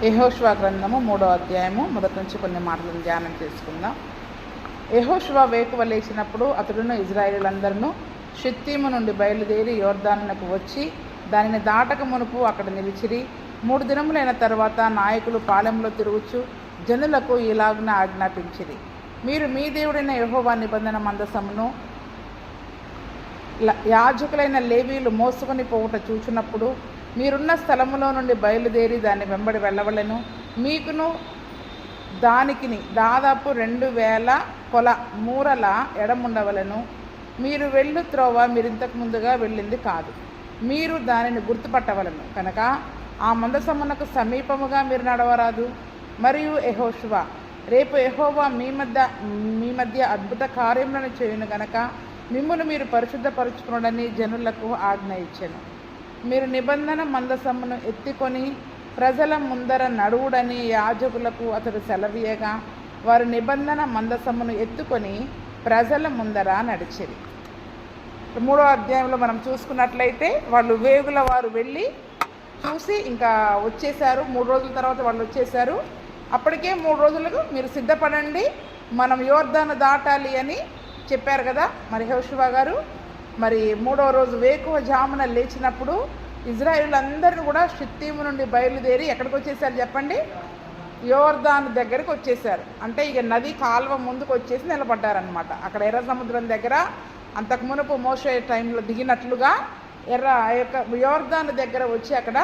యెహోషువ గ్రంథము 3వ అధ్యాయము మొదటి నుంచి కొన్ని మాటలను ధ్యానం చేసుకుందాం. యెహోషువ వేకువ లేచినప్పుడు అతడును ఇజ్రాయేలీయులందరూ షిత్తీము నుండి బయలుదేరి యోర్దానునకు వచ్చి దానిని దాటక మునుపు అక్కడ నిలిచిరి. 3 దినములైన తర్వాత నాయకులు పాలెంలో తిరుగుచు జనులకు ఇలాగున ఆజ్ఞాపించిరి, మీరు మీ దేవుడైన యెహోవా నిబంధన మందసమును యాజకులైన లేవీయులు మోసుకొని పోవుట చూచున్నప్పుడు మీరున్న స్థలములో నుండి బయలుదేరి దాన్ని వెంబడి వెళ్ళవలెను. మీకును దానికిని దాదాపు 2000 కొల మూరల ఎడముండవలను. మీరు వెళ్ళు త్రోవ మీరింతకు ముందుగా వెళ్ళింది కాదు. మీరు దానిని గుర్తుపట్టవలను కనుక ఆ మందసమునకు సమీపముగా మీరు నడవరాదు. మరియు యెహోషువ, రేపు యెహోవా మీ మధ్య అద్భుత కార్యములను చేయును గనక మిమ్మును మీరు పరిశుద్ధపరుచుకునడని జనులకు ఆజ్ఞ ఇచ్చెను. మీరు నిబంధన మందసమును ఎత్తుకొని ప్రజల ముందర నడువుడని యాజకులకు అతడు సెలవీయగా వారు నిబంధన మందసమును ఎత్తుకొని ప్రజల ముందర నడిచిరి. 3వ అధ్యాయంలో మనం చూసుకున్నట్లయితే వాళ్ళు వేగుల వారు వెళ్ళి చూసి ఇంకా వచ్చేసారు. 3 రోజుల తర్వాత వాళ్ళు వచ్చేసారు. అప్పటికే 3 రోజులకు మీరు సిద్ధపడండి, మనం యోర్దాను దాటాలి అని చెప్పారు కదా. మరి యెహోషువ గారు మరి 3వ రోజు వేకువ జామున లేచినప్పుడు ఇజ్రాయేలీయులందరూ కూడా షిత్తీము నుండి బయలుదేరి ఎక్కడికి వచ్చేసారు చెప్పండి? యోర్దాను దగ్గరికి వచ్చేసారు. అంటే ఇక నది కాలువ ముందుకు వచ్చేసి నిలబడ్డారనమాట. అక్కడ ఎర్ర సముద్రం దగ్గర అంతకు మునుపు మోషే టైంలో దిగినట్లుగా ఆ యొక్క యోర్దాను దగ్గర వచ్చి అక్కడ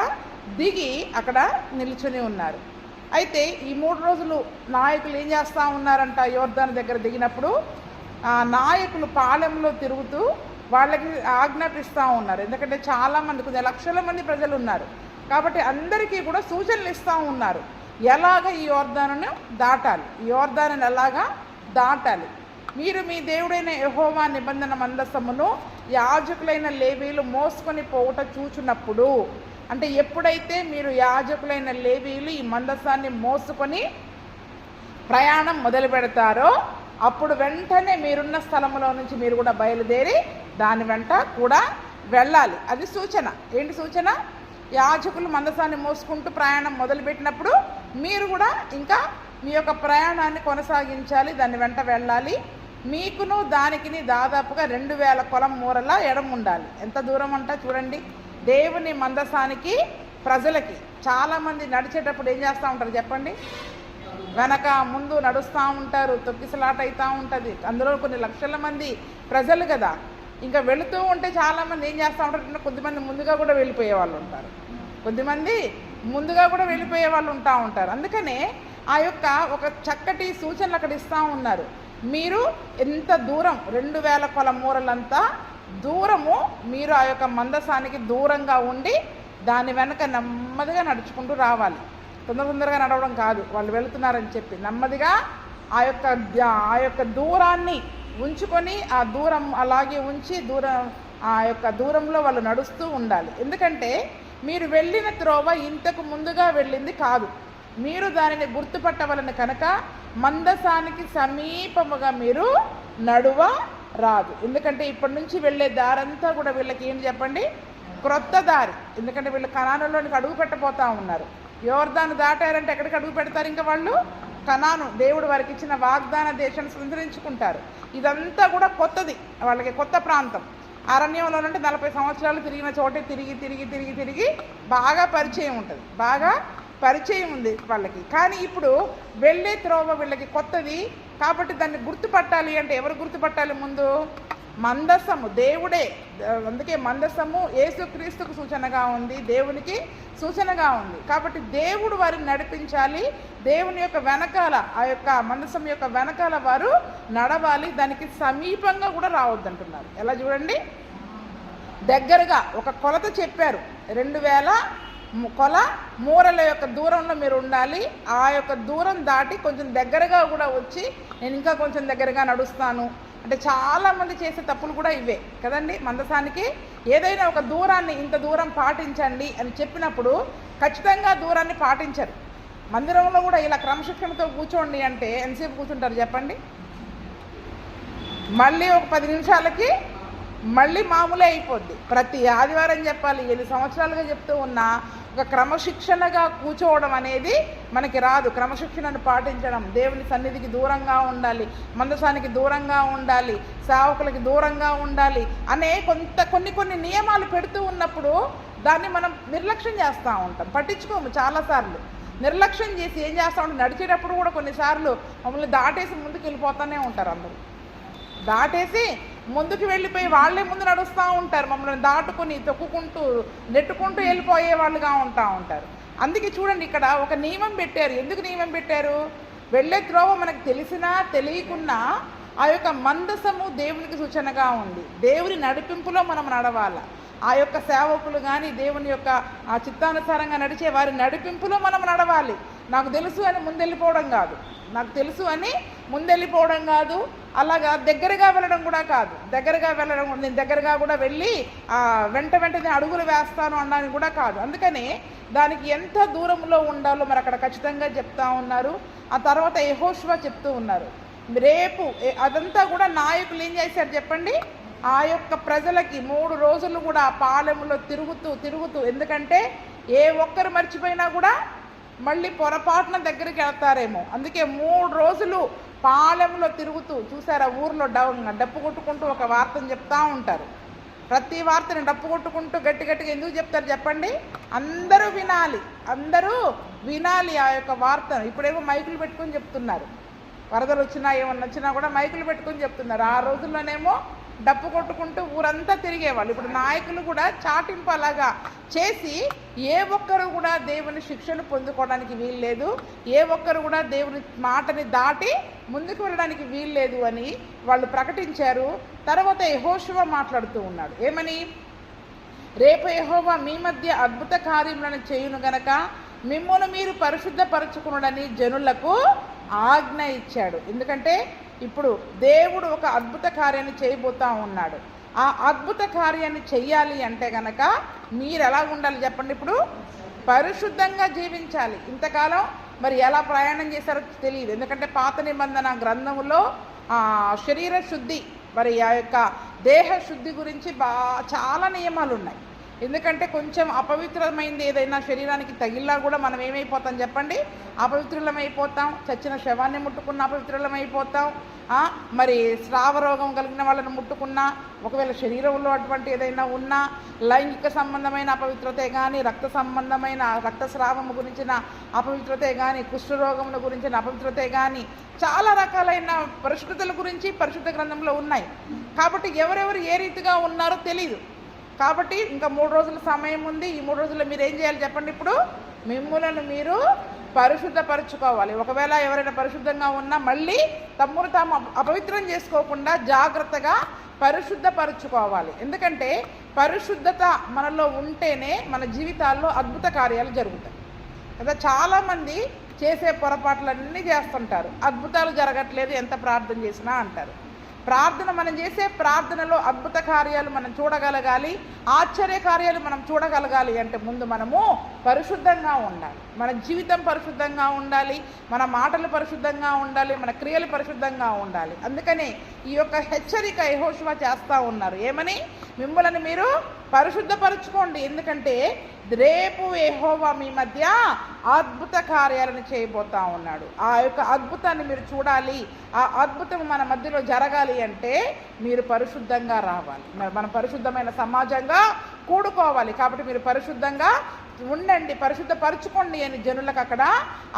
దిగి అక్కడ నిల్చుని ఉన్నారు. అయితే ఈ 3 రోజులు నాయకులు ఏం చేస్తూ ఉన్నారంట? యోర్దాను దగ్గర దిగినప్పుడు ఆ నాయకులు పాలెంలో తిరుగుతూ వాళ్ళకి ఆజ్ఞాపిస్తూ ఉన్నారు. ఎందుకంటే చాలామంది, కొన్ని లక్షల మంది ప్రజలు ఉన్నారు కాబట్టి అందరికీ కూడా సూచనలు ఇస్తూ ఉన్నారు, ఎలాగ ఈ యోర్దానును దాటాలి, ఈ యోర్దానుని ఎలాగా దాటాలి. మీరు మీ దేవుడైన యెహోవా నిబంధన మందసమును యాజకులైన లేవీయులు మోసుకొని పోవుట చూచున్నప్పుడు, అంటే ఎప్పుడైతే మీరు యాజకులైన లేవీయులు ఈ మందసాన్ని మోసుకొని ప్రయాణం మొదలు పెడతారో అప్పుడు వెంటనే మీరున్న స్థలంలో నుంచి మీరు కూడా బయలుదేరి దాని వెంట కూడా వెళ్ళాలి. అది సూచన. ఏంటి సూచన? యాజకులు మందసాన్ని మోసుకుంటూ ప్రయాణం మొదలుపెట్టినప్పుడు మీరు కూడా ఇంకా మీ యొక్క ప్రయాణాన్ని కొనసాగించాలి, దాని వెంట వెళ్ళాలి. మీకును దానికిని దాదాపుగా 2000 కొలం మూరల ఎడం ఉండాలి. ఎంత దూరం అంట చూడండి. దేవుని మందసానికి ప్రజలకి చాలామంది నడిచేటప్పుడు ఏం చేస్తూ ఉంటారు చెప్పండి? వెనక ముందు నడుస్తూ ఉంటారు, తొక్కిసలాట అవుతూ ఉంటుంది. అందులో కొన్ని లక్షల మంది ప్రజలు కదా. ఇంకా వెళుతూ ఉంటే చాలామంది ఏం చేస్తూ ఉంటారు? కొద్దిమంది ముందుగా కూడా వెళ్ళిపోయే వాళ్ళు ఉంటారు, కొద్దిమంది ముందుగా కూడా వెళ్ళిపోయే వాళ్ళు ఉంటారు. అందుకనే ఆ యొక్క ఒక చక్కటి సూచనలు అక్కడ ఇస్తూ ఉన్నారు. మీరు ఎంత దూరం, 2000 కొల మూరలంతా దూరము మీరు ఆ యొక్క మందసానికి దూరంగా ఉండి దాని వెనక నెమ్మదిగా నడుచుకుంటూ రావాలి. తొందరగా నడవడం కాదు, వాళ్ళు వెళుతున్నారని చెప్పి నెమ్మదిగా ఆ యొక్క దూరాన్ని ఉంచుకొని ఆ దూరం అలాగే ఉంచి ఆ యొక్క దూరంలో వాళ్ళు నడుస్తూ ఉండాలి. ఎందుకంటే మీరు వెళ్ళిన త్రోవ ఇంతకు ముందుగా వెళ్ళింది కాదు, మీరు దానిని గుర్తుపట్టవలని కనుక మందసానికి సమీపముగా మీరు నడువ రాదు. ఎందుకంటే ఇప్పటి నుంచి వెళ్ళే దారంతా కూడా వీళ్ళకి ఏం చెప్పండి? క్రొత్త దారి. ఎందుకంటే వీళ్ళు కనానులోనికి అడుగు పెట్టబోతూ ఉన్నారు. యోర్దాను దాటారంటే ఎక్కడికి అడుగు పెడతారు? ఇంకా వాళ్ళు కనాను, దేవుడు వారికి ఇచ్చిన వాగ్దాన దేశాన్ని సంతరించుకుంటారు. ఇదంతా కూడా కొత్తది, వాళ్ళకి కొత్త ప్రాంతం. అరణ్యంలో నుండి 40 సంవత్సరాలు తిరిగిన చోటే తిరిగి బాగా పరిచయం ఉంటుంది, బాగా పరిచయం ఉంది వాళ్ళకి. కానీ ఇప్పుడు వెళ్ళే త్రోవ వీళ్ళకి కొత్తది కాబట్టి దాన్ని గుర్తుపట్టాలి. అంటే ఎవరు గుర్తుపట్టాలి? ముందు మందసము, దేవుడే. అందుకే మందసము యేసుక్రీస్తుకు సూచనగా ఉంది, దేవునికి సూచనగా ఉంది. కాబట్టి దేవుడు వారిని నడిపించాలి. దేవుని యొక్క వెనకాల, ఆ యొక్క మందసం యొక్క వెనకాల వారు నడవాలి. దానికి సమీపంగా కూడా రావద్దంటున్నారు. ఎలా చూడండి? దగ్గరగా ఒక కొలత చెప్పారు, 2000 కొల మూరల యొక్క దూరంలో మీరు ఉండాలి. ఆ యొక్క దూరం దాటి కొంచెం దగ్గరగా కూడా వచ్చి నేను ఇంకా కొంచెం దగ్గరగా నడుస్తాను అంటే చాలామంది చేసే తప్పులు కూడా ఇవే కదండి. మందసానికి ఏదైనా ఒక దూరాన్ని, ఇంత దూరం పాటించండి అని చెప్పినప్పుడు ఖచ్చితంగా దూరాన్ని పాటించరు. మందిరంలో కూడా ఇలా క్రమశిక్షణతో కూర్చోండి అంటే ఎంతసేపు కూర్చుంటారు చెప్పండి? మళ్ళీ ఒక 10 నిమిషాలకి మళ్ళీ మామూలే అయిపోద్ది. ప్రతి ఆదివారం చెప్పాలి. 7 సంవత్సరాలుగా చెప్తూ ఉన్నా ఒక క్రమశిక్షణగా కూర్చోవడం అనేది మనకి రాదు. క్రమశిక్షణను పాటించడం, దేవుని సన్నిధికి దూరంగా ఉండాలి, మందసానికి దూరంగా ఉండాలి, సేవకులకి దూరంగా ఉండాలి అనే కొన్ని నియమాలు పెడుతూ ఉన్నప్పుడు దాన్ని మనం నిర్లక్ష్యం చేస్తూ ఉంటాం, పట్టించుకోము. చాలాసార్లు నిర్లక్ష్యం చేసి ఏం చేస్తూ ఉంటాం, నడిచేటప్పుడు కూడా కొన్నిసార్లు మమ్మల్ని దాటేసి ముందుకు వెళ్ళిపోతూనే ఉంటారు. అందరూ దాటేసి ముందుకు వెళ్ళిపోయి వాళ్ళే ముందు నడుస్తూ ఉంటారు, మమ్మల్ని దాటుకుని తొక్కుకుంటూ నెట్టుకుంటూ వెళ్ళిపోయే వాళ్ళుగా ఉంటారు. అందుకే చూడండి, ఇక్కడ ఒక నియమం పెట్టారు. ఎందుకు నియమం పెట్టారు? వెళ్ళే త్రోవ మనకు తెలిసినా తెలియకున్నా ఆ యొక్క మందసము దేవునికి సూచనగా ఉంది. దేవుని నడిపింపులో మనం నడవాలి. ఆ యొక్క సేవకులు కానీ దేవుని యొక్క ఆ చిత్తానుసారంగా నడిచే వారి నడిపింపులో మనం నడవాలి. నాకు తెలుసు అని ముందెళ్ళిపోవడం కాదు, నాకు తెలుసు అని ముందెళ్ళిపోవడం కాదు, అలాగా దగ్గరగా వెళ్ళడం కూడా కాదు. నేను దగ్గరగా కూడా వెళ్ళి వెంటనే అడుగులు వేస్తాను అనడానికి కూడా కాదు. అందుకని దానికి ఎంత దూరంలో ఉండాలో మరి అక్కడ ఖచ్చితంగా చెప్తా ఉన్నారు. ఆ తర్వాత యెహోషువ చెప్తూ ఉన్నారు. రేపు అదంతా కూడా నాయకులు ఏం చేశారు చెప్పండి? ఆ యొక్క ప్రజలకి 3 రోజులు కూడా పాలెంలో తిరుగుతూ ఎందుకంటే ఏ ఒక్కరు మర్చిపోయినా కూడా మళ్ళీ పొరపాటున దగ్గరికి వెళ్తారేమో, అందుకే 3 రోజులు పాలెంలో తిరుగుతూ చూసారా, ఊర్లో డప్పు కొట్టుకుంటూ ఒక వార్తను చెప్తా ఉంటారు. ప్రతి వార్తని డప్పు కొట్టుకుంటూ గట్టిగా ఎందుకు చెప్తారు చెప్పండి? అందరూ వినాలి ఆ యొక్క వార్తను. ఇప్పుడేమో మైకులు పెట్టుకొని చెప్తున్నారు, వరదలు వచ్చినా ఏమన్నా వచ్చినా కూడా మైకులు పెట్టుకొని చెప్తున్నారు. ఆ రోజుల్లోనేమో డప్పు కొట్టుకుంటూ ఊరంతా తిరిగేవాళ్ళు. ఇప్పుడు నాయకులు కూడా చాటింపు అలాగా చేసి ఏ ఒక్కరు కూడా దేవుని శిక్షను పొందుకోవడానికి వీల్లేదు, ఏ ఒక్కరు కూడా దేవుని మాటని దాటి ముందుకు వెళ్ళడానికి వీల్లేదు అని వాళ్ళు ప్రకటించారు. తర్వాత యెహోషువ మాట్లాడుతూ ఉన్నాడు. ఏమని? రేపు యెహోవా మీ మధ్య అద్భుత కార్యములను చేయును గనక మిమ్మును మీరు పరిశుద్ధపరచుకునుడని జనులకు ఆజ్ఞ ఇచ్చాడు. ఎందుకంటే ఇప్పుడు దేవుడు ఒక అద్భుత కార్యాన్ని చేయబోతా ఉన్నాడు. ఆ అద్భుత కార్యాన్ని చెయ్యాలి అంటే గనక మీరు ఎలా ఉండాలి చెప్పండి? ఇప్పుడు పరిశుద్ధంగా జీవించాలి. ఇంతకాలం మరి ఎలా ప్రయాణం చేశారో తెలియదు. ఎందుకంటే పాత నిబంధన గ్రంథములో శరీర శుద్ధి మరి ఆ యొక్క దేహ శుద్ధి గురించి చాలా నియమాలు ఉన్నాయి. ఎందుకంటే కొంచెం అపవిత్రమైంది ఏదైనా శరీరానికి తగిలినా కూడా మనం ఏమైపోతాం చెప్పండి? అపవిత్రులమైపోతాం. చచ్చిన శవాన్ని ముట్టుకున్న అపవిత్రులమైపోతాం. మరి స్రావరోగం కలిగిన వాళ్ళని ముట్టుకున్నా, ఒకవేళ శరీరంలో అటువంటి ఏదైనా ఉన్నా, లైంగిక సంబంధమైన అపవిత్రతే కానీ, రక్త సంబంధమైన రక్తస్రావము గురించిన అపవిత్రతే కానీ, కుష్ఠరోగముల గురించిన అపవిత్రతే కానీ, చాలా రకాలైన పరిశుద్ధతల గురించి పరిశుద్ధ గ్రంథంలో ఉన్నాయి. కాబట్టి ఎవరెవరు ఏ రీతిగా ఉన్నారో తెలీదు. కాబట్టి ఇంకా 3 రోజుల సమయం ఉంది. ఈ 3 రోజుల్లో మీరు ఏం చేయాలి చెప్పండి? ఇప్పుడు మిమ్ములను మీరు పరిశుద్ధపరచుకోవాలి. ఒకవేళ ఎవరైనా పరిశుద్ధంగా ఉన్నా మళ్ళీ తమ్మును తాము అపవిత్రం చేసుకోకుండా జాగ్రత్తగా పరిశుద్ధపరచుకోవాలి. ఎందుకంటే పరిశుద్ధత మనలో ఉంటేనే మన జీవితాల్లో అద్భుత కార్యాలు జరుగుతాయి కదా. చాలామంది చేసే పొరపాట్లన్నీ చేస్తుంటారు, అద్భుతాలు జరగట్లేదు ఎంత ప్రార్థన చేసినా అంటారు. మనం చేసే ప్రార్థనలో అద్భుత కార్యాలు మనం చూడగలగాలి, ఆశ్చర్య కార్యాలు మనం చూడగలగాలి అంటే ముందు మనము పరిశుద్ధంగా ఉండాలి. మన జీవితం పరిశుద్ధంగా ఉండాలి, మన మాటలు పరిశుద్ధంగా ఉండాలి, మన క్రియలు పరిశుద్ధంగా ఉండాలి. అందుకని ఈ యొక్క హెచ్చరిక యెహోషువ చేస్తూ ఉన్నారు. ఏమని? మిమ్మల్ని మీరు పరిశుద్ధపరచుకోండి, ఎందుకంటే రేపు యెహోవా మీ మధ్య అద్భుత కార్యాలను చేయబోతా ఉన్నాడు. ఆ యొక్క అద్భుతాన్ని మీరు చూడాలి, ఆ అద్భుతం మన మధ్యలో జరగాలి అంటే మీరు పరిశుద్ధంగా రావాలి. మనం పరిశుద్ధమైన సమాజంగా కూడుకోవాలి. కాబట్టి మీరు పరిశుద్ధంగా ఉండండి, పరిశుద్ధపరచుకోండి అని జనులకు అక్కడ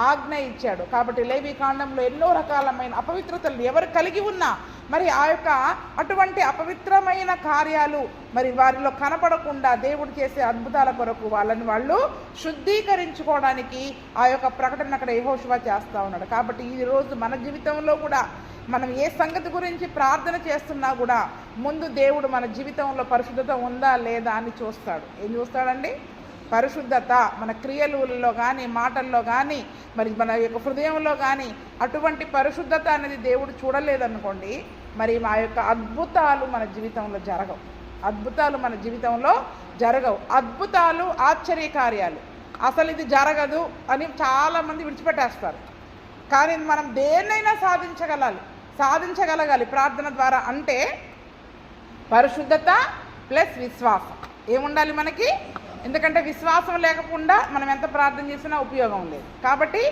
ఆజ్ఞ ఇచ్చాడు. కాబట్టి లేవి కాండంలో ఎన్నో రకాలమైన అపవిత్రతలు ఎవరు కలిగి ఉన్నా మరి ఆ యొక్క అటువంటి అపవిత్రమైన కార్యాలు మరి వారిలో కనపడకుండా దేవుడు చేసే అద్భుతాల కొరకు వాళ్ళు శుద్ధీకరించుకోవడానికి ఆ యొక్క ప్రకటన అక్కడ యెహోషువ చేస్తూ ఉన్నాడు. కాబట్టి ఈరోజు మన జీవితంలో కూడా మనం ఏ సంగతి గురించి ప్రార్థన చేస్తున్నా కూడా ముందు దేవుడు మన జీవితంలో పరిశుద్ధత ఉందా లేదా అని చూస్తాడు. ఏం చూస్తాడండి? పరిశుద్ధత. మన క్రియలలో కానీ మాటల్లో కానీ మరి మన యొక్క హృదయంలో కానీ అటువంటి పరిశుద్ధత అనేది దేవుడు చూడలేదనుకోండి, మరి మా యొక్క అద్భుతాలు మన జీవితంలో జరగవు. అద్భుతాలు ఆశ్చర్యకార్యాలు అసలు ఇది జరగదు అని చాలామంది విడిచిపెట్టేస్తారు. కానీ మనం దేన్నైనా సాధించగలగాలి ప్రార్థన ద్వారా. అంటే పరిశుద్ధత ప్లస్ విశ్వాసం ఏముండాలి మనకి? ఎందుకంటే విశ్వాసం లేకుండా మనం ఎంత ప్రార్థన చేసినా ఉపయోగం లేదు. కాబట్టి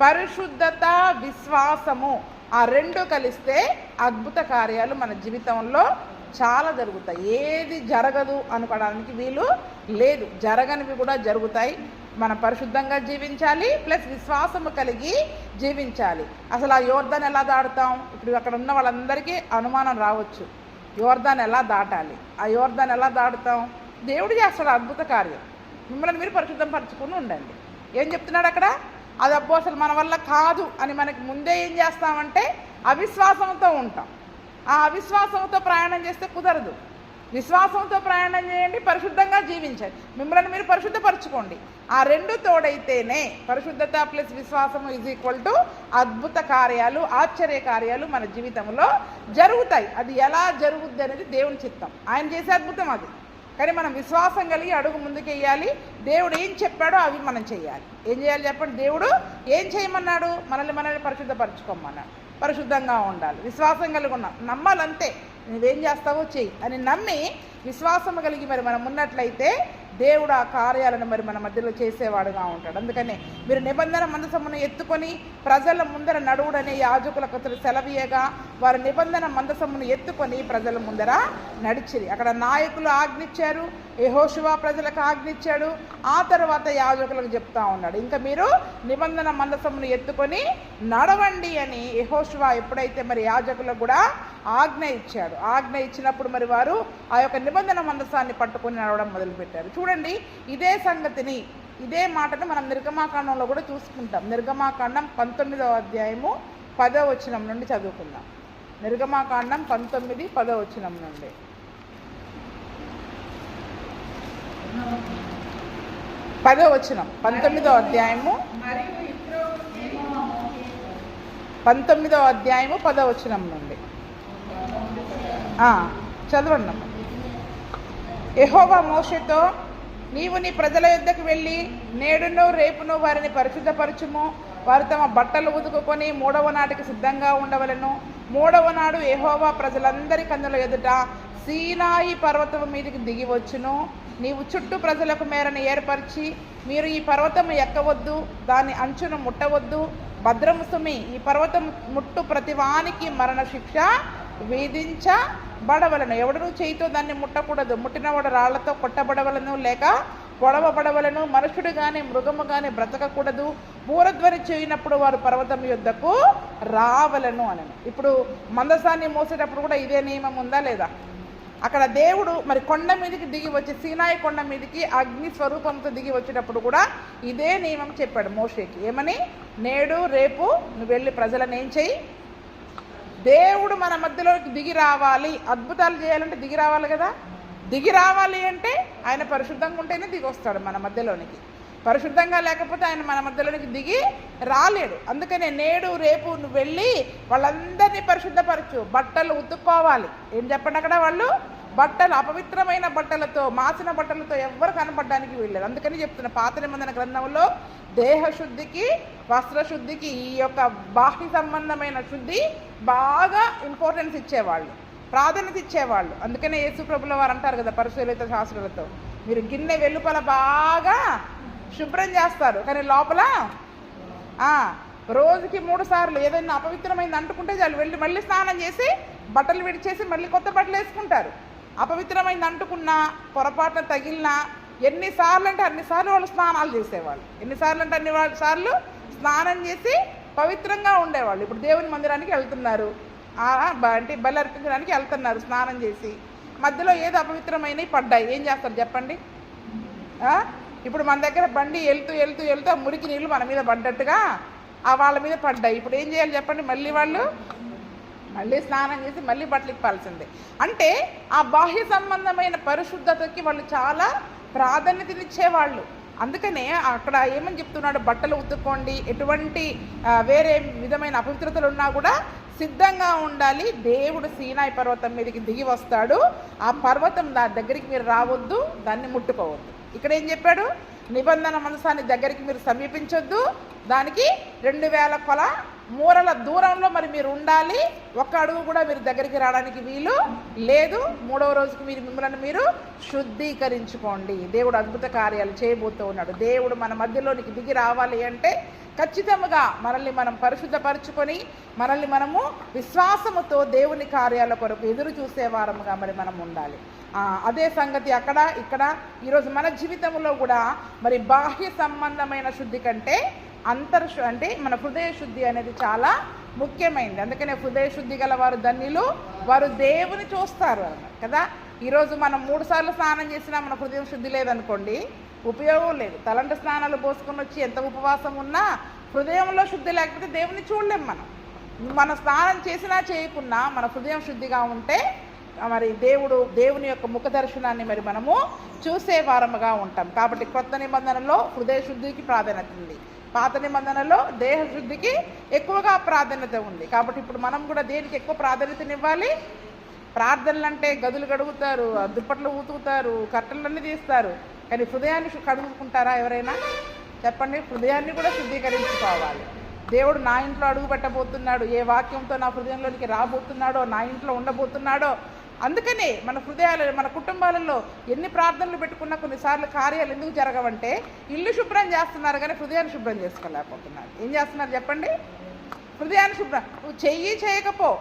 పరిశుద్ధత, విశ్వాసము ఆ రెండు కలిస్తే అద్భుత కార్యాలు మన జీవితంలో చాలా జరుగుతాయి. ఏది జరగదు అనుకోవడానికి వీలు లేదు, జరగనివి కూడా జరుగుతాయి. మనం పరిశుద్ధంగా జీవించాలి, ప్లస్ విశ్వాసము కలిగి జీవించాలి. అసలు ఆ యోర్దాన్ ఎలా దాటుతాం? ఇప్పుడు అక్కడ ఉన్న వాళ్ళందరికీ అనుమానం రావచ్చు, యోర్దాన్ ఎలా దాటాలి, ఆ యోర్దాన్ ఎలా దాటుతాం? దేవుడు చేస్తాడు అద్భుత కార్యం. మిమ్మల్ని మీరు పరిశుద్ధం పరచుకుని ఉండండి. ఏం చెప్తున్నాడు అక్కడ? అది అబ్బో అసలు మన వల్ల కాదు అని మనకి ముందే ఏం చేస్తామంటే అవిశ్వాసంతో ఉంటాం. ఆ అవిశ్వాసంతో ప్రయాణం చేస్తే కుదరదు. విశ్వాసంతో ప్రయాణం చేయండి, పరిశుద్ధంగా జీవించండి, మిమ్మల్ని మీరు పరిశుద్ధపరచుకోండి. ఆ రెండు తోడైతేనే పరిశుద్ధత ప్లస్ విశ్వాసము = అద్భుత కార్యాలు, ఆశ్చర్య కార్యాలు మన జీవితంలో జరుగుతాయి. అది ఎలా జరుగుద్ది అనేది దేవుని చిత్తం, ఆయన చేసే అద్భుతం అది. కానీ మనం విశ్వాసం కలిగి అడుగు ముందుకు వేయాలి. దేవుడు ఏం చెప్పాడో అవి మనం చేయాలి. ఏం చేయాలి చెప్పండి? దేవుడు ఏం చేయమన్నాడు? మనల్ని పరిశుద్ధపరచుకోమన్నాడు. పరిశుద్ధంగా ఉండాలి, విశ్వాసం కలిగి ఉన్నాం, నమ్మాలంతే. నువ్వేం చేస్తావో చెయ్యి అని నమ్మి విశ్వాసం కలిగి మరి మనం ఉన్నట్లయితే దేవుడు ఆ కార్యాలను మరి మన మధ్యలో చేసేవాడుగా ఉంటాడు. అందుకనే మీరు నిబంధన మందసమును ఎత్తుకొని ప్రజల ముందర నడువుడనే యాజకులకు అతడు సెలవీయగా వారు నిబంధన మందసమును ఎత్తుకొని ప్రజల ముందర నడిచిరి. అక్కడ నాయకులు ఆజ్ఞించారు, యెహోషువ ప్రజలకు ఆజ్ఞించాడు. ఆ తర్వాత యాజకులకు చెప్తా ఉన్నాడు, ఇంకా మీరు నిబంధన మందసమును ఎత్తుకొని నడవండి అని యెహోషువ ఎప్పుడైతే మరి యాజకులకు కూడా ఆజ్ఞ ఇచ్చాడు. ఆజ్ఞ ఇచ్చినప్పుడు మరి వారు ఆ యొక్క నిబంధన మందసాన్ని పట్టుకొని నడవడం మొదలుపెట్టారు. చూడండి, ఇదే సంగతిని, ఇదే మాటను మనం నిర్గమాకాండంలో కూడా చూసుకుంటాం. నిర్గమాకాండం 19వ అధ్యాయము 10వ వచనం నుండి చదువుకుందాం. నిర్గమాకాండం 19, 10వ వచనం నుండి. 10వ వచనం, 19వ అధ్యాయము 19వ అధ్యాయము 10వ వచనం నుండి చదవండి. యెహోవా మోషేతో, నీవు నీ ప్రజల యొద్దకు వెళ్ళి నేడును రేపును వారిని పరిశుద్ధపరచుము. వారు తమ బట్టలు ఉతుకుకొని 3వ నాటికి సిద్ధంగా ఉండవలెను. 3వ నాడు యెహోవా ప్రజలందరి కన్నుల ఎదుట సీనాయి పర్వతము మీదికి దిగి వచ్చును. నీవు చుట్టూ ప్రజలకు మేరను ఏర్పరిచి, మీరు ఈ పర్వతము ఎక్కవద్దు, దాని అంచును ముట్టవద్దు, భద్రము సుమి, ఈ పర్వతం ముట్టు ప్రతివానికి మరణశిక్ష విధించబడవలను. ఎవడను చేయితో దాన్ని ముట్టకూడదు, ముట్టినవాడు రాళ్లతో కొట్టబడవలను లేక పొడవబడవలను. మనుషుడు కానీ మృగము కానీ బ్రతకకూడదు. బూరధ్వని చేయనప్పుడు వారు పర్వతం యొద్దకు రావలను అని. ఇప్పుడు మందసాన్ని మోసేటప్పుడు కూడా ఇదే నియమం ఉందా లేదా? అక్కడ దేవుడు మరి కొండ మీదకి దిగి వచ్చి, సీనాయి కొండ మీదకి అగ్ని స్వరూపంతో దిగి వచ్చేటప్పుడు కూడా ఇదే నియమం చెప్పాడు మోషేకి. ఏమని? నేడు రేపు నువ్వు వెళ్ళి ప్రజలను ఏం చెయ్యి, దేవుడు మన మధ్యలోకి దిగి రావాలి, అద్భుతాలు చేయాలంటే దిగి రావాలి కదా. దిగి రావాలి అంటే ఆయన పరిశుద్ధంగా ఉంటేనే దిగి వస్తాడు మన మధ్యలోనికి. పరిశుద్ధంగా లేకపోతే ఆయన మన మధ్యలోనికి దిగి రాలేడు. అందుకనే నేడు రేపు నువ్వు వెళ్ళి వాళ్ళందరినీ పరిశుద్ధపరచు, బట్టలు ఉతుక్కోవాలి. ఏం చెప్పండి అక్కడ? వాళ్ళు బట్టలు, అపవిత్రమైన బట్టలతో, మాసిన బట్టలతో ఎవ్వరు కనపడడానికి వీల్లేదు. అందుకని చెప్తున్న పాత నిబంధన గ్రంథంలో దేహశుద్ధికి, వస్త్రశుద్ధికి, ఈ యొక్క బాహ్య సంబంధమైన శుద్ధి బాగా ఇంపార్టెన్స్ ఇచ్చేవాళ్ళు, ప్రాధాన్యత ఇచ్చేవాళ్ళు. అందుకనే యేసు ప్రభుల వారు అంటారు కదా పరిశీలిత శాస్త్రులతో, మీరు గిన్నె వెలుపల బాగా శుభ్రం చేస్తారు, కానీ లోపల రోజుకి 3 సార్లు ఏదైనా అపవిత్రమైంది అంటుకుంటే చాలు వెళ్ళి మళ్ళీ స్నానం చేసి బట్టలు విడిచేసి మళ్ళీ కొత్త బట్టలు వేసుకుంటారు. అపవిత్రమైంది అంటుకున్నా, పొరపాటున తగిలినా ఎన్నిసార్లు అంటే అన్నిసార్లు వాళ్ళు స్నానాలు చేసేవాళ్ళు. ఎన్నిసార్లు అంటే అన్ని సార్లు స్నానం చేసి పవిత్రంగా ఉండేవాళ్ళు. ఇప్పుడు దేవుని మందిరానికి వెళ్తున్నారు, అంటే బలి అర్పించడానికి వెళ్తున్నారు, స్నానం చేసి మధ్యలో ఏదో అపవిత్రమైనవి పడ్డాయి, ఏం చేస్తారు చెప్పండి? ఇప్పుడు మన దగ్గర బండి వెళ్తూ వెళ్తూ వెళ్తూ మురికి నీళ్ళు మన మీద పడ్డట్టుగా వాళ్ళ మీద పడ్డాయి. ఇప్పుడు ఏం చేయాలి చెప్పండి? మళ్ళీ వాళ్ళు మళ్ళీ స్నానం చేసి మళ్ళీ బట్టలు ఇప్పాల్సిందే. అంటే ఆ బాహ్య సంబంధమైన పరిశుద్ధతకి వాళ్ళు చాలా ప్రాధాన్యతనిచ్చేవాళ్ళు. అందుకనే అక్కడ ఏమని చెప్తున్నాడు? బట్టలు ఉతుక్కోండి, ఎటువంటి వేరే విధమైన అపవిత్రతలు ఉన్నా కూడా సిద్ధంగా ఉండాలి. దేవుడు సీనాయి పర్వతం మీదకి దిగి వస్తాడు, ఆ పర్వతం దగ్గరికి మీరు రావద్దు, దాన్ని ముట్టుకోవద్దు. ఇక్కడ ఏం చెప్పాడు? నిబంధన మందసాన్ని దగ్గరికి మీరు సమీపించొద్దు, దానికి 2000 కొల మూరల దూరంలో మరి మీరు ఉండాలి. ఒక్క అడుగు కూడా మీరు దగ్గరికి రావడానికి వీలు లేదు. 3వ రోజుకి మిమ్మల్ని మీరు శుద్ధీకరించుకోండి. దేవుడు అద్భుత కార్యాలు చేయబోతూ ఉన్నాడు. దేవుడు మన మధ్యలోనికి దిగి రావాలి అంటే ఖచ్చితంగా మనల్ని మనం పరిశుద్ధపరచుకొని మనల్ని మనము విశ్వాసముతో దేవుని కార్యాల కొరకు ఎదురు చూసేవారముగా మరి మనం ఉండాలి. అదే సంగతి అక్కడ ఇక్కడ ఈరోజు మన జీవితంలో కూడా మరి బాహ్య సంబంధమైన శుద్ధి కంటే అంటే మన హృదయ శుద్ధి అనేది చాలా ముఖ్యమైనది. అందుకనే హృదయ శుద్ధి గల వారు ధన్యులు, వారు దేవుని చూస్తారు అన్నమాట కదా. ఈరోజు మనం 3 సార్లు స్నానం చేసినా మన హృదయం శుద్ధి లేదనుకోండి, ఉపయోగం లేదు. తలంటు స్నానాలు పోసుకొని వచ్చి ఎంత ఉపవాసం ఉన్నా హృదయంలో శుద్ధి లేకపోతే దేవుని చూడలేం. మన స్నానం చేసినా చేయకున్నా మన హృదయం శుద్ధిగా ఉంటే మరి దేవుని యొక్క ముఖ దర్శనాన్ని మరి మనము చూసే వారముగా ఉంటాం. కాబట్టి కొత్త నిబంధనలో హృదయ శుద్ధికి ప్రాధాన్యత ఉంది, పాత నిబంధనలో దేహ శుద్ధికి ఎక్కువగా ప్రాధాన్యత ఉంది. కాబట్టి ఇప్పుడు మనం కూడా దేనికి ఎక్కువ ప్రాధాన్యతనివ్వాలి? ప్రార్థనలు అంటే గదులు గడుగుతారు, దుప్పట్లు ఊతుకుతారు, కట్టెలన్నీ తీస్తారు, కానీ హృదయాన్ని కడుగుకుంటారా ఎవరైనా? చెప్పండి. హృదయాన్ని కూడా శుద్ధీకరించుకోవాలి. దేవుడు నా ఇంట్లో అడుగు పెట్టబోతున్నాడు, ఏ వాక్యంతో నా హృదయంలోనికి రాబోతున్నాడో, నా ఇంట్లో ఉండబోతున్నాడో. అందుకనే మన హృదయాలు, మన కుటుంబాలలో ఎన్ని ప్రార్థనలు పెట్టుకున్నా కొన్నిసార్లు కార్యాలు ఎందుకు జరగవంటే ఇల్లు శుభ్రం చేస్తున్నారు కానీ హృదయాన్ని శుభ్రం చేసుకోలేకపోతున్నారు. ఏం చేస్తున్నారు చెప్పండి? హృదయాన్ని శుభ్రం నువ్వు చేయకపో,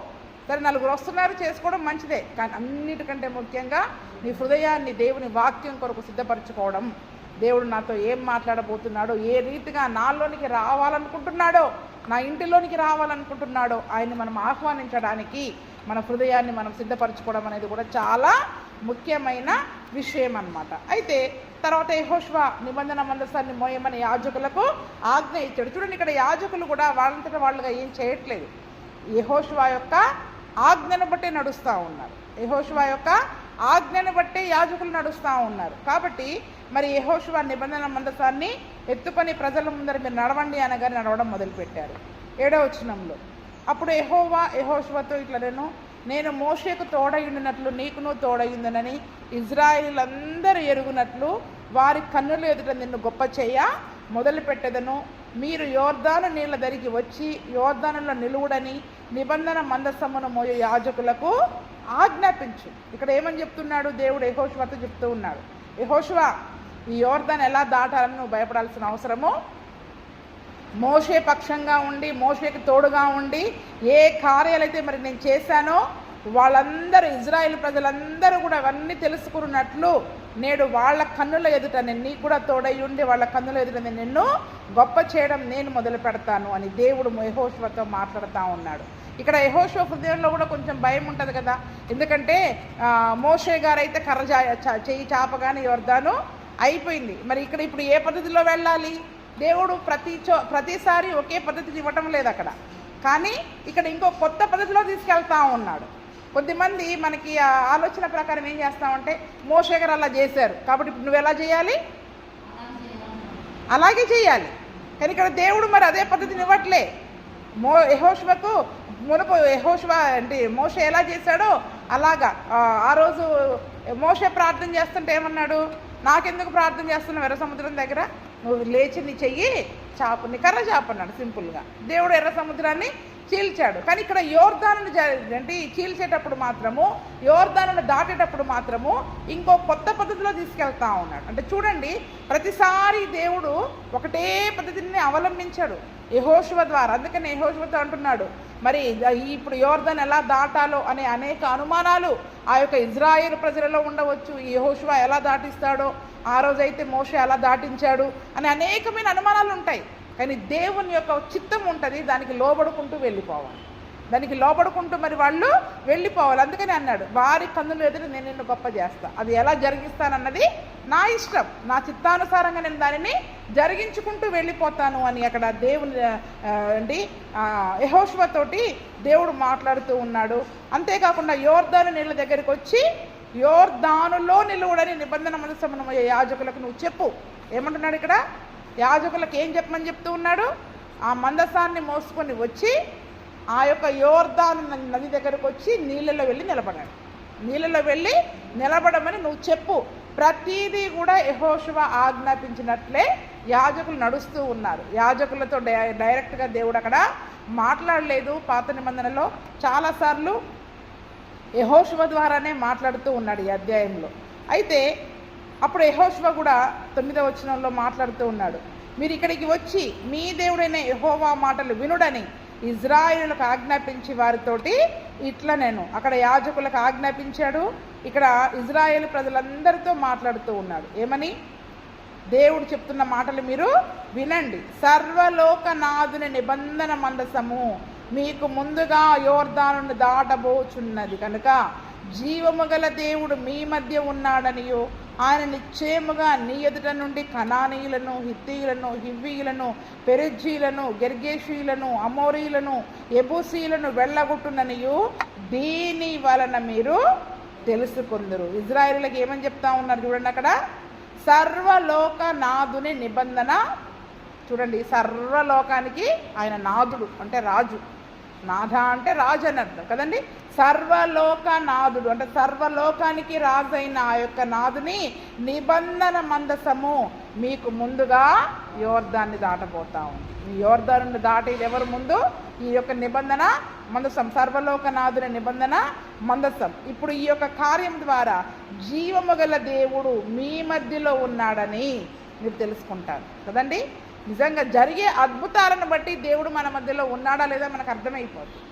సరే నలుగురు వస్తున్నారు చేసుకోవడం మంచిదే, కానీ అన్నిటికంటే ముఖ్యంగా నీ హృదయాన్ని దేవుని వాక్యం కొరకు సిద్ధపరచుకోవడం. దేవుడు నాతో ఏం మాట్లాడబోతున్నాడో, ఏ రీతిగా నాలోనికి రావాలనుకుంటున్నాడో, నా ఇంటిలోనికి రావాలనుకుంటున్నాడో ఆయన్ని మనం ఆహ్వానించడానికి మన హృదయాన్ని మనం సిద్ధపరచుకోవడం అనేది కూడా చాలా ముఖ్యమైన విషయం అన్నమాట. అయితే తర్వాత యెహోషువ నిబంధన మందసాన్ని మోయమని యాజకులకు ఆజ్ఞ ఇచ్చాడు. చూడండి, ఇక్కడ యాజకులు కూడా వాళ్ళంతటా వాళ్ళుగా ఏం చేయట్లేదు, యెహోషువ యొక్క ఆజ్ఞను బట్టి నడుస్తూ ఉన్నారు. యెహోషువ యొక్క ఆజ్ఞను బట్టి యాజకులు నడుస్తూ ఉన్నారు. కాబట్టి మరి యెహోషువ నిబంధన మందసాన్ని ఎత్తుకొని ప్రజల ముందర మీరు నడవండి అనగానే నడవడం మొదలుపెట్టారు. 7వ వచనంలో అప్పుడు యెహోవా యెహోషువతో ఇట్లా నేను మోషేకు తోడయుండినట్లు నీకును తోడయుందనని ఇజ్రాయేలీలందరూ ఎరుగునట్లు వారి కన్నుల ఎదుట నిన్ను గొప్ప చేయ మొదలుపెట్టెదను. మీరు యోర్దాను నీళ్ళ దరికి వచ్చి యోర్దానులో నిలువుడని నిబంధన మందసమును మోయే యాజకులకు ఆజ్ఞాపించు. ఇక్కడ ఏమని చెప్తున్నాడు దేవుడు? యెహోషువతో చెప్తూ ఉన్నాడు, యెహోషువ ఈ యోర్దాను ఎలా దాటాలని నువ్వు భయపడాల్సిన అవసరము, మోషే పక్షంగా ఉండి మోషేకి తోడుగా ఉండి ఏ కార్యాలైతే మరి నేను చేశానో వాళ్ళందరూ ఇజ్రాయేల్ ప్రజలందరూ కూడా అవన్నీ తెలుసుకున్నట్లు నేడు వాళ్ళ కన్నుల ఎదుట నేను నీకు కూడా తోడై ఉండి వాళ్ళ కన్నుల ఎదుట నిన్ను గొప్ప చేయడం నేను మొదలు పెడతాను అని దేవుడు యెహోషువతో మాట్లాడుతూ ఉన్నాడు. ఇక్కడ యెహోషువ హృదయంలో కూడా కొంచెం భయం ఉంటుంది కదా, ఎందుకంటే మోషే గారైతే చెయ్యి చాపగానే యోర్దాను అయిపోయింది. మరి ఇప్పుడు ఏ పద్ధతిలో వెళ్ళాలి? దేవుడు ప్రతిసారి ఒకే పద్ధతిని ఇవ్వటం లేదు అక్కడ, కానీ ఇక్కడ ఇంకో కొత్త పద్ధతిలో తీసుకెళ్తా ఉన్నాడు. కొద్దిమంది మనకి ఆలోచన ప్రకారం ఏం చేస్తామంటే మోషే గారు అలా చేశారు కాబట్టి ఇప్పుడు నువ్వు ఎలా చేయాలి? అలాగే చేయాలి. కానీ ఇక్కడ దేవుడు మరి అదే పద్ధతిని ఇవ్వట్లే. యెహోషువకు మునుపు యెహోషువ అంటే మోషే ఎలా చేశాడో అలాగా ఆ రోజు మోషే ప్రార్థన చేస్తుంటే ఏమన్నాడు? నాకెందుకు ప్రార్థన చేస్తున్నావు ఎర్ర సముద్రం దగ్గర? నువ్వు లేచి నీ చెయ్యి చాపు, నీ కర్ర చాపు అన్నాడు సింపుల్గా. దేవుడు ఎర్ర సముద్రాన్ని చీల్చాడు. కానీ ఇక్కడ యోర్దానును అంటే చీల్చేటప్పుడు మాత్రము, యోర్దానును దాటేటప్పుడు మాత్రము ఇంకో కొత్త పద్ధతిలో తీసుకెళ్తా ఉన్నాడు. అంటే చూడండి, ప్రతిసారి దేవుడు ఒకటే పద్ధతిని అవలంబించాడు యెహోషువ ద్వారా. అందుకని యెహోషువతో అంటున్నాడు, మరి ఇప్పుడు యోర్దాను ఎలా దాటాలో అనే అనేక అనుమానాలు ఆ యొక్క ఇజ్రాయేలు ప్రజలలో ఉండవచ్చు. ఈ యెహోషువ ఎలా దాటిస్తాడో, ఆ రోజైతే మోషే ఎలా దాటించాడు అనే అనేకమైన అనుమానాలు ఉంటాయి. కానీ దేవుని యొక్క చిత్తం ఉంటుంది, దానికి లోబడుకుంటూ వెళ్ళిపోవాలి, దానికి లోబడుకుంటూ మరి వాళ్ళు వెళ్ళిపోవాలి. అందుకని అన్నాడు, వారి కన్నుల ఎదురు నేను నిన్ను గొప్ప చేస్తా. అది ఎలా జరిగిస్తానన్నది నా ఇష్టం, నా చిత్తానుసారంగా నేను దానిని జరిగించుకుంటూ వెళ్ళిపోతాను అని అక్కడ దేవుని యెహోషువతోటి దేవుడు మాట్లాడుతూ ఉన్నాడు. అంతేకాకుండా యోర్దాను నీళ్ళ దగ్గరికి వచ్చి యోర్దానులో నిలువుడని నిబంధన మందసమును యాజకులకు నువ్వు చెప్పు. ఏమంటున్నాడు ఇక్కడ? యాజకులకు ఏం చెప్పమని చెప్తూ ఉన్నాడు? ఆ మందసాన్ని మోసుకొని వచ్చి ఆ యొక్క యోర్దాను నది దగ్గరకు వచ్చి నీళ్ళలో వెళ్ళి నిలబడాడు. నీళ్ళలో వెళ్ళి నిలబడమని నువ్వు చెప్పు. ప్రతిదీ కూడా యెహోషువ ఆజ్ఞాపించినట్లే యాజకులు నడుస్తూ ఉన్నారు. యాజకులతో డైరెక్ట్గా దేవుడు అక్కడ మాట్లాడలేదు. పాత నిబంధనలో చాలాసార్లు యెహోషువ ద్వారానే మాట్లాడుతూ ఉన్నాడు ఈ అధ్యాయంలో. అయితే అప్పుడు యెహోషువ కూడా 9వ వచనంలో మాట్లాడుతూ ఉన్నాడు, మీరు ఇక్కడికి వచ్చి మీ దేవుడైన యెహోవా మాటలు వినుడని ఇజ్రాయేలులకు ఆజ్ఞాపించి వారితోటి ఇట్లా నేను అక్కడ యాజకులకు ఆజ్ఞాపించాడు. ఇక్కడ ఇజ్రాయేలు ప్రజలందరితో మాట్లాడుతూ ఉన్నాడు. ఏమని? దేవుడు చెప్తున్న మాటలు మీరు వినండి. సర్వలోకనాథుని నిబంధన మందసము మీకు ముందుగా యోర్దానును దాటబోచున్నది కనుక జీవము గల దేవుడు మీ మధ్య ఉన్నాడనియో ఆయన నిశ్చయముగా నీ ఎదుట నుండి కనానీయులను, హిత్తీయులను, హివ్వీయులను, పెరిజ్జీలను, గెర్గేషీయులను, అమోరీయులను, యెబూసీయులను వెళ్ళగొట్టుననియు దీని వలన మీరు తెలుసుకుందరు. ఇజ్రాయేలులకు ఏమని చెప్తా ఉన్నారు చూడండి, అక్కడ సర్వలోక నాథుని నిబంధన. చూడండి, సర్వలోకానికి ఆయన నాథుడు అంటే రాజు, నాథ అంటే రాజు అని అర్థం కదండి. సర్వలోక నాథుడు అంటే సర్వలోకానికి రాజు అయిన ఆ యొక్క నాథుని నిబంధన మందసము మీకు ముందుగా యోర్దాన్ని దాటబోతా ఉంది. ఈ యోర్దాను దాటేది ఎవరు ముందు? ఈ యొక్క నిబంధన మందసం, సర్వలోక నాథుని నిబంధన మందసం. ఇప్పుడు ఈ యొక్క కార్యం ద్వారా జీవము గల దేవుడు మీ మధ్యలో ఉన్నాడని మీరు తెలుసుకుంటారు కదండి. నిజంగా జరిగే అద్భుతాలను బట్టి దేవుడు మన మధ్యలో ఉన్నాడా లేదా మనకు అర్థమైపోతుంది.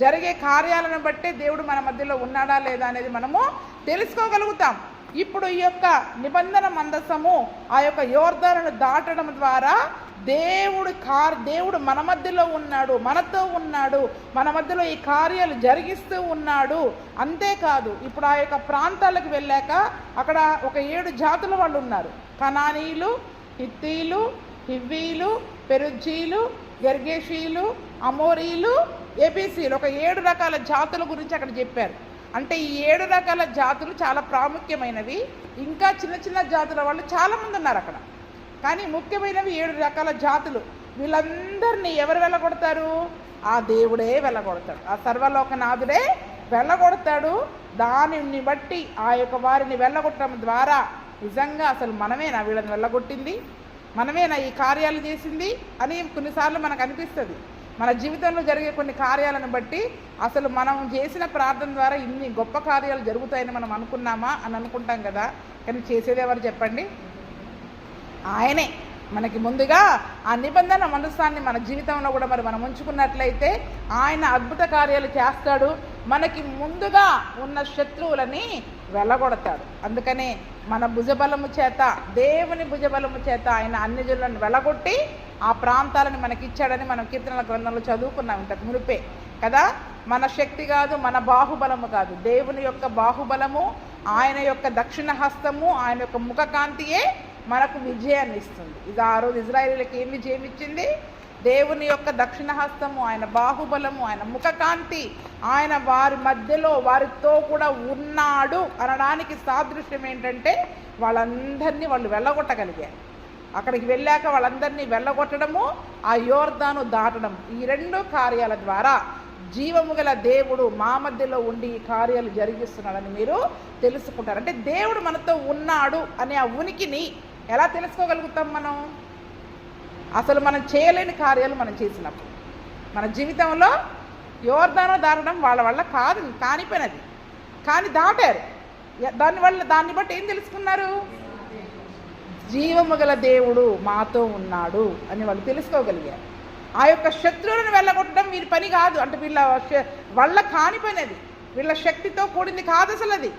జరిగే కార్యాలను బట్టే దేవుడు మన మధ్యలో ఉన్నాడా లేదా అనేది మనము తెలుసుకోగలుగుతాం. ఇప్పుడు ఈ యొక్క నిబంధన మందసము ఆ యొక్క యోర్దానును దాటడం ద్వారా దేవుడు మన మధ్యలో ఉన్నాడు, మనతో ఉన్నాడు, మన మధ్యలో ఈ కార్యాలు జరిగిస్తూ ఉన్నాడు. అంతేకాదు, ఇప్పుడు ఆ యొక్క ప్రాంతాలకు వెళ్ళాక అక్కడ ఒక 7 జాతుల వాళ్ళు ఉన్నారు. కనానీయులు, హిత్తీలు, హివ్వీలు, పెరుజ్జీలు, గెర్గేషీలు, అమోరీలు, ఏబీసీలు, ఒక 7 రకాల జాతుల గురించి అక్కడ చెప్పారు. అంటే ఈ 7 రకాల జాతులు చాలా ప్రాముఖ్యమైనవి. ఇంకా చిన్న చిన్న జాతుల వాళ్ళు చాలామంది ఉన్నారు అక్కడ, కానీ ముఖ్యమైనవి 7 రకాల జాతులు. వీళ్ళందరినీ ఎవరు వెళ్ళగొడతారు? ఆ దేవుడే వెళ్ళగొడతాడు, ఆ సర్వలోకనాథుడే వెళ్ళగొడతాడు. దానిని బట్టి ఆ యొక్క వారిని వెళ్ళగొట్టడం ద్వారా నిజంగా అసలు మనమేనా వీళ్ళని వెళ్ళగొట్టింది, మనమేనా ఈ కార్యాలు చేసింది అని కొన్నిసార్లు మనకు అనిపిస్తుంది. మన జీవితంలో జరిగే కొన్ని కార్యాలను బట్టి అసలు మనం చేసిన ప్రార్థన ద్వారా ఇన్ని గొప్ప కార్యాలు జరుగుతాయని మనం అనుకున్నామా అని అనుకుంటాం కదా. కానీ చేసేది ఎవరు చెప్పండి? ఆయనే. మనకి ముందుగా ఆ నిబంధన మనసాన్ని మన జీవితంలో కూడా మరి మనం ఉంచుకున్నట్లయితే ఆయన అద్భుత కార్యాలు చేస్తాడు. మనకి ముందుగా ఉన్న శత్రువులని వెళ్ళగొడతాడు. అందుకనే మన భుజబలము చేత, దేవుని భుజబలము చేత ఆయన అన్ని జనులను వెళ్ళగొట్టి ఆ ప్రాంతాలను మనకి ఇచ్చాడని మనం కీర్తనల గ్రంథంలో చదువుకున్నాం ఇంతకు మునిపే కదా. మన శక్తి కాదు, మన బాహుబలము కాదు, దేవుని యొక్క బాహుబలము, ఆయన యొక్క దక్షిణ హస్తము, ఆయన యొక్క ముఖకాంతియే మనకు విజయాన్ని ఇస్తుంది. ఇది ఆ రోజు ఇజ్రాయేలులకు ఏం విజయం ఇచ్చింది? దేవుని యొక్క దక్షిణ హస్తము, ఆయన బాహుబలము, ఆయన ముఖకాంతి, ఆయన వారి మధ్యలో వారితో కూడా ఉన్నాడు అనడానికి సాదృశ్యం ఏంటంటే వాళ్ళందరినీ వాళ్ళు వెళ్ళగొట్టగలిగారు. అక్కడికి వెళ్ళాక వాళ్ళందరినీ వెళ్ళగొట్టడము, ఆ యోర్దాను దాటడం, ఈ 2 కార్యాల ద్వారా జీవము గల దేవుడు మా మధ్యలో ఉండి ఈ కార్యాలు జరిగిస్తున్నాడని మీరు తెలుసుకుంటారు. అంటే దేవుడు మనతో ఉన్నాడు అనే ఆ ఉనికిని ఎలా తెలుసుకోగలుగుతాం మనం? అసలు మనం చేయలేని కార్యాలు మనం చేసినప్పుడు. మన జీవితంలో యోర్దాను దాటడం వాళ్ళ వల్ల కానిపోయినది, కానీ దాటారు. దాన్ని బట్టి ఏం తెలుసుకున్నారు? జీవము గల దేవుడు మాతో ఉన్నాడు అని వాళ్ళు తెలుసుకోగలిగారు. ఆ యొక్క శత్రువులను వెళ్ళగొట్టడం వీరి పని కాదు, అంటే వాళ్ళ కానిపోయినది, వీళ్ళ శక్తితో కూడింది కాదు అసలు అది.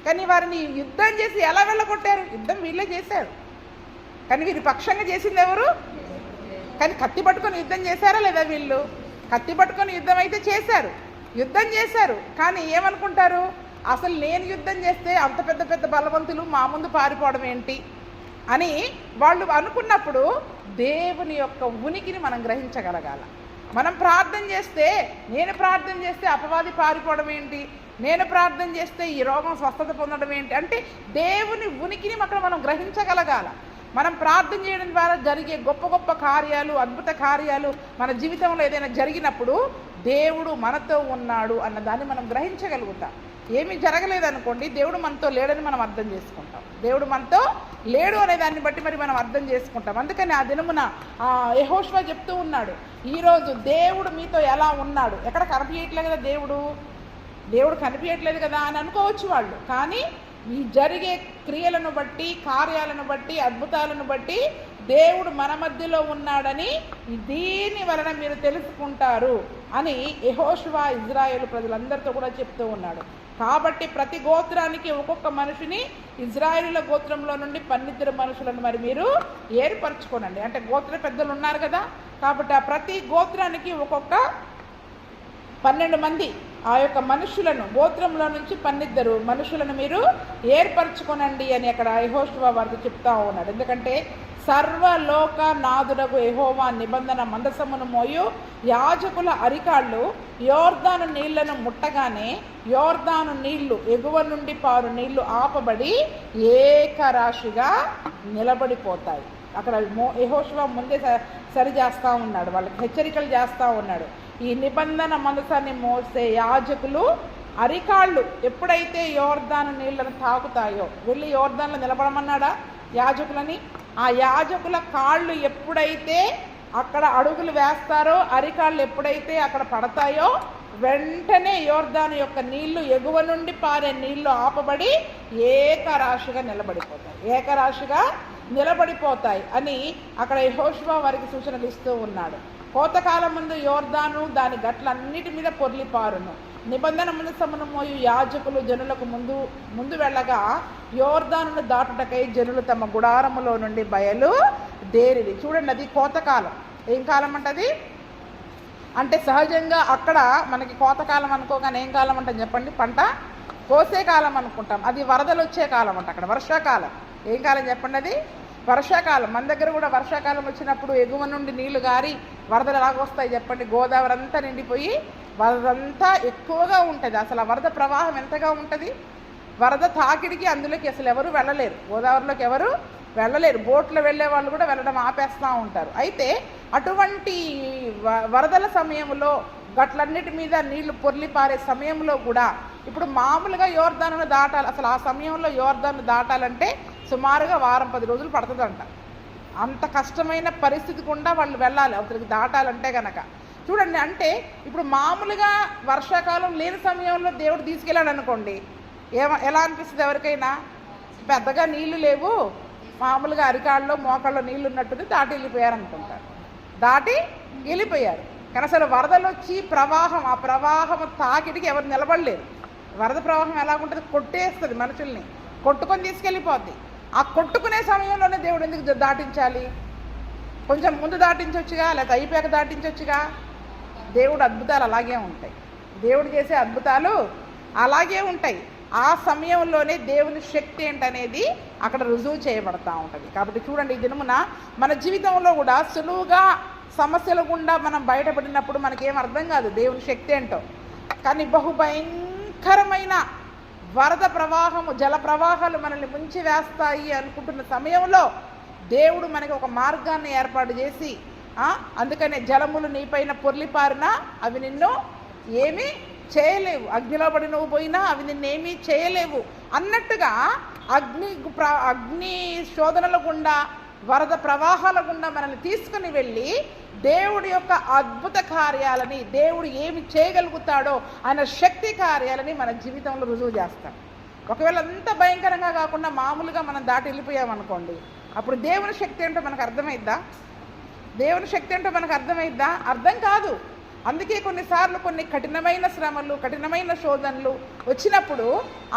కానీ వారిని యుద్ధం చేసి ఎలా వెళ్ళగొట్టారు? యుద్ధం వీళ్ళే చేశారు, కానీ వీరి పక్షంగా చేసింది ఎవరు? కానీ కత్తి పట్టుకొని యుద్ధం చేశారా లేదా? వీళ్ళు కత్తి పట్టుకొని యుద్ధం అయితే చేశారు, యుద్ధం చేశారు. కానీ ఏమనుకుంటారు? అసలు నేను యుద్ధం చేస్తే అంత పెద్ద పెద్ద బలవంతులు మా ముందు పారిపోవడం ఏంటి అని వాళ్ళు అనుకున్నప్పుడు దేవుని యొక్క ఉనికిని మనం గ్రహించగలగాల. మనం ప్రార్థన చేస్తే, నేను ప్రార్థన చేస్తే అపవాది పారిపోవడం ఏంటి, నేను ప్రార్థన చేస్తే ఈ రోగం స్వస్థత పొందడం ఏంటి అంటే దేవుని ఉనికిని అక్కడ మనం గ్రహించగలగాల. మనం ప్రార్థన చేయడం ద్వారా జరిగే గొప్ప గొప్ప కార్యాలు, అద్భుత కార్యాలు మన జీవితంలో ఏదైనా జరిగినప్పుడు దేవుడు మనతో ఉన్నాడు అన్నదాన్ని మనం గ్రహించగలుగుతాం. ఏమీ జరగలేదనుకోండి, దేవుడు మనతో లేడని మనం అర్థం చేసుకుంటాం. దేవుడు మనతో లేడు అనే దాన్ని బట్టి మరి మనం అర్థం చేసుకుంటాం. అందుకని ఆ దినమున యెహోషువ చెప్తూ ఉన్నాడు, ఈరోజు దేవుడు మీతో ఎలా ఉన్నాడు, ఎక్కడ కనిపించట్లేదు కదా దేవుడు కనిపించట్లేదు కదా అని అనుకోవచ్చు వాళ్ళు. కానీ ఈ జరిగే క్రియలను బట్టి, కార్యాలను బట్టి, అద్భుతాలను బట్టి దేవుడు మన మధ్యలో ఉన్నాడని దీని వలన మీరు తెలుసుకుంటారు అని యెహోషువ ఇజ్రాయేలు ప్రజలందరితో కూడా చెప్తూ ఉన్నాడు. కాబట్టి ప్రతి గోత్రానికి ఒక్కొక్క మనిషిని ఇజ్రాయేలుల గోత్రంలో నుండి 12 మనుషులను మరి మీరు ఏర్పరచుకోనండి. అంటే గోత్ర పెద్దలు ఉన్నారు కదా, కాబట్టి ఆ ప్రతి గోత్రానికి ఒక్కొక్క 12 మంది ఆ యొక్క మనుషులను, గోత్రంలో నుంచి 12 మనుషులను మీరు ఏర్పరచుకోనండి అని అక్కడ యెహోషువ వారికి చెప్తా ఉన్నాడు. ఎందుకంటే సర్వలోక నాదుడగు యెహోవా నిబంధన మందసమును మోయు యాజకుల అరికాళ్ళు యోర్దాను నీళ్లను ముట్టగానే యోర్దాను నీళ్లు ఎగువ నుండి పారు నీళ్లు ఆపబడి ఏకరాశిగా నిలబడిపోతాయి. అక్కడ యెహోషువ ముందే సరి చేస్తూ ఉన్నాడు, వాళ్ళకి హెచ్చరికలు చేస్తూ ఉన్నాడు. ఈ నిబంధన మందసాన్ని మోసే యాజకులు అరికాళ్ళు ఎప్పుడైతే యోర్దాను నీళ్లను తాకుతాయో, వెళ్ళి యోర్దాన్లో నిలబడమన్నాడా యాజకులని, ఆ యాజకుల కాళ్ళు ఎప్పుడైతే అక్కడ అడుగులు వేస్తారో, అరికాళ్ళు ఎప్పుడైతే అక్కడ పడతాయో, వెంటనే యోర్దాను యొక్క నీళ్లు ఎగువ నుండి పారే నీళ్లు ఆపబడి ఏకరాశిగా నిలబడిపోతాయి అని అక్కడ యెహోషువ వారికి సూచనలు ఇస్తూ ఉన్నాడు. కోతకాలం ముందు యోర్దాను దాని గట్లన్నిటి మీద పొర్లిపారును. నిబంధన మందసమును మోయు యాజకులు జనులకు ముందు వెళ్ళగా యోర్దానును దాటుటకై జనులు తమ గుడారములో నుండి బయలుదేరిరి. చూడండి, అది కోతకాలం. ఏం కాలం అంటది అంటే సహజంగా అక్కడ మనకి కోతకాలం అనుకోగానే ఏం కాలం అంటాం చెప్పండి? పంట కోసే కాలం అనుకుంటాం. అది వరదలు వచ్చే కాలం అంట. అక్కడ వర్షాకాలం. ఏం కాలం చెప్పండి? అది వర్షాకాలం. మన దగ్గర కూడా వర్షాకాలం వచ్చినప్పుడు ఎగువ నుండి నీళ్లు గారి వరదలు ఎలాగొస్తాయి చెప్పండి? గోదావరి అంతా నిండిపోయి వరదంతా ఎక్కువగా ఉంటుంది. అసలు ఆ వరద ప్రవాహం ఎంతగా ఉంటుంది? వరద తాకిడికి అందులోకి అసలు ఎవరు వెళ్ళలేరు, గోదావరిలోకి ఎవరు వెళ్ళలేరు. బోట్లో వెళ్ళే వాళ్ళు కూడా వెళ్ళడం ఆపేస్తూ ఉంటారు. అయితే అటువంటి వరదల సమయంలో గట్లన్నిటి మీద నీళ్లు పొర్లిపారే సమయంలో కూడా ఇప్పుడు మామూలుగా యోర్దానును దాటాలి. అసలు ఆ సమయంలో యోర్దాను దాటాలంటే సుమారుగా 10 రోజులు పడుతుందంట. అంత కష్టమైన పరిస్థితి గుండా వాళ్ళు వెళ్ళాలి అవతలికి దాటాలంటే కనుక. చూడండి, అంటే ఇప్పుడు మామూలుగా వర్షాకాలం లేని సమయంలో దేవుడు తీసుకెళ్ళాడు అనుకోండి, ఎలా అనిపిస్తుంది ఎవరికైనా? పెద్దగా నీళ్లు లేవు, మామూలుగా అరికాళ్ళలో మోకాళ్ళలో నీళ్ళు ఉన్నట్టుంది, దాటి వెళ్ళిపోయారు. కానీ అసలు వరదలు వచ్చి ఆ ప్రవాహం తాకిడికి ఎవరు నిలబడలేరు. వరద ప్రవాహం ఎలాగుంటుంది? కొట్టేస్తుంది, మనుషుల్ని కొట్టుకొని తీసుకెళ్ళిపోద్ది. ఆ కొట్టుకునే సమయంలోనే దేవుడు ఎందుకు దాటించాలి? కొంచెం ముందు దాటించవచ్చుగా, లేకపోతే అయిపోయాక దాటించవచ్చుగా. దేవుడు అద్భుతాలు అలాగే ఉంటాయి. దేవుడు చేసే అద్భుతాలు అలాగే ఉంటాయి. ఆ సమయంలోనే దేవుని శక్తి ఏంటనేది అక్కడ రుజువు చేయబడతా ఉంటుంది. కాబట్టి చూడండి, ఈ దినమున మన జీవితంలో కూడా సులువుగా సమస్యల గుండా మనం బయటపడినప్పుడు మనకేం అర్థం కాదు దేవుని శక్తి ఏంటో. కానీ బహుభయంకరమైన వరద ప్రవాహము, జల ప్రవాహాలు మనల్ని ముంచి వేస్తాయి అనుకుంటున్న సమయంలో దేవుడు మనకి ఒక మార్గాన్ని ఏర్పాటు చేసి, అందుకనే జలములు నీపైన పొర్లిపారినా అవి నిన్ను ఏమీ చేయలేవు, అగ్నిలో పడి నువ్వు పోయినా అవి నిన్నేమీ చేయలేవు అన్నట్టుగా అగ్ని శోధనల గుండా, వరద ప్రవాహాల గుండా మనల్ని తీసుకుని వెళ్ళి దేవుడి యొక్క అద్భుత కార్యాలని, దేవుడు ఏమి చేయగలుగుతాడో ఆయన శక్తి కార్యాలని మన జీవితంలో రుజువు చేస్తాం. ఒకవేళ అంత భయంకరంగా కాకుండా మామూలుగా మనం దాటి వెళ్ళిపోయామనుకోండి, అప్పుడు దేవుని శక్తి ఏంటో మనకు అర్థమైద్దా? అర్థం కాదు. అందుకే కొన్నిసార్లు కొన్ని కఠినమైన శ్రమలు, కఠినమైన శోధనలు వచ్చినప్పుడు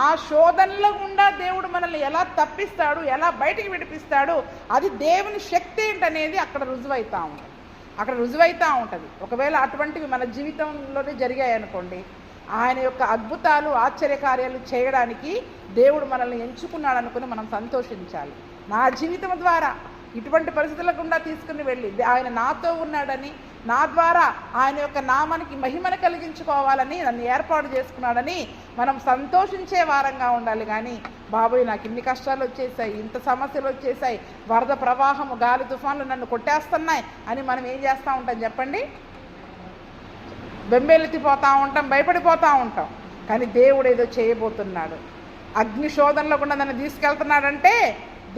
ఆ శోధనల గుండా దేవుడు మనల్ని ఎలా తప్పిస్తాడు, ఎలా బయటికి విడిపిస్తాడు, అది దేవుని శక్తి ఏంటనేది అక్కడ రుజువైతా ఉంటుంది. ఒకవేళ అటువంటివి మన జీవితంలోనే జరిగాయి అనుకోండి, ఆయన యొక్క అద్భుతాలు, ఆశ్చర్యకార్యాలు చేయడానికి దేవుడు మనల్ని ఎంచుకున్నాడు అనుకుని మనం సంతోషించాలి. నా జీవితం ద్వారా ఇటువంటి పరిస్థితుల గుండా తీసుకుని వెళ్ళి ఆయన నాతో ఉన్నాడని, నా ద్వారా ఆయన యొక్క నామానికి మహిమను కలిగించుకోవాలని నన్ను ఏర్పాటు చేసుకున్నాడని మనం సంతోషించే వారంగా ఉండాలి. కానీ బాబోయ్ నాకు ఇన్ని కష్టాలు వచ్చేసాయి, ఇంత సమస్యలు వచ్చేసాయి, వరద ప్రవాహము, గాలి తుఫాన్లు నన్ను కొట్టేస్తున్నాయి అని మనం ఏం చేస్తూ ఉంటాం చెప్పండి? బెంబేలెత్తిపోతూ ఉంటాం, భయపడిపోతూ ఉంటాం. కానీ దేవుడు ఏదో చేయబోతున్నాడు. అగ్ని శోధనలో గుండా నన్ను తీసుకెళ్తున్నాడంటే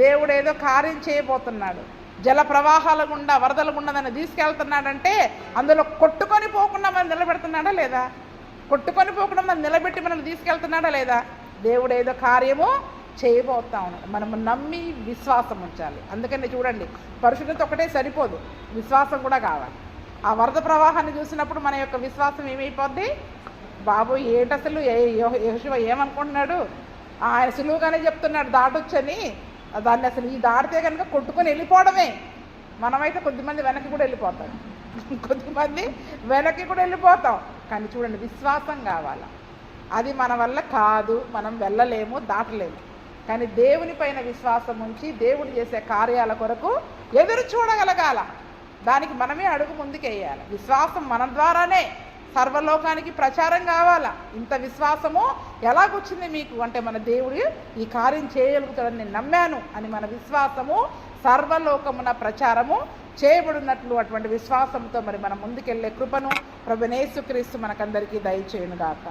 దేవుడు ఏదో కార్యం చేయబోతున్నాడు. జల ప్రవాహాల గుండా, వరదల గుండా నన్ను తీసుకెళ్తున్నాడంటే అందులో కొట్టుకొని పోకుండా మనం నిలబెడుతున్నాడా లేదా? కొట్టుకొని పోకుండా మనం నిలబెట్టి మనల్ని తీసుకెళ్తున్నాడా లేదా? దేవుడు ఏదో కార్యము చేయబోతా ఉన్నాడు. మనము నమ్మి విశ్వాసం ఉంచాలి. అందుకని చూడండి, పరిశుద్ధత ఒకటే సరిపోదు, విశ్వాసం కూడా కావాలి. ఆ వరద ప్రవాహాన్ని చూసినప్పుడు మన యొక్క విశ్వాసం ఏమైపోద్ది? బాబు ఏంటసలు యెహోషువ ఏమనుకుంటున్నాడు? ఆయన సులువుగానే చెప్తున్నాడు దాటొచ్చని. దాన్ని అసలు ఈ దాటితే కనుక కొట్టుకొని వెళ్ళిపోవడమే. మనమైతే కొద్దిమంది వెనక్కి కూడా వెళ్ళిపోతాం, కొద్దిమంది వెనక్కి కూడా వెళ్ళిపోతాం. కానీ చూడండి, విశ్వాసం కావాలి. అది మన వల్ల కాదు, మనం వెళ్ళలేము, దాటలేము. కానీ దేవుని పైన విశ్వాసం ఉంచి దేవుడు చేసే కార్యాల కొరకు ఎదురు చూడగలగాల. దానికి మనమే అడుగు ముందుకేయాలి. విశ్వాసం మన ద్వారానే సర్వలోకానికి ప్రచారం కావాలా. ఇంత విశ్వాసము ఎలాగొచ్చింది మీకు అంటే, మన దేవుడు ఈ కార్యం చేయగలుగుతాడని నేను నమ్మాను అని మన విశ్వాసము సర్వలోకమున ప్రచారము చేయబడినట్లు అటువంటి విశ్వాసంతో మరి మనం ముందుకెళ్ళే కృపను ప్రభువైన యేసుక్రీస్తు మనకందరికీ దయచేయునుగాక.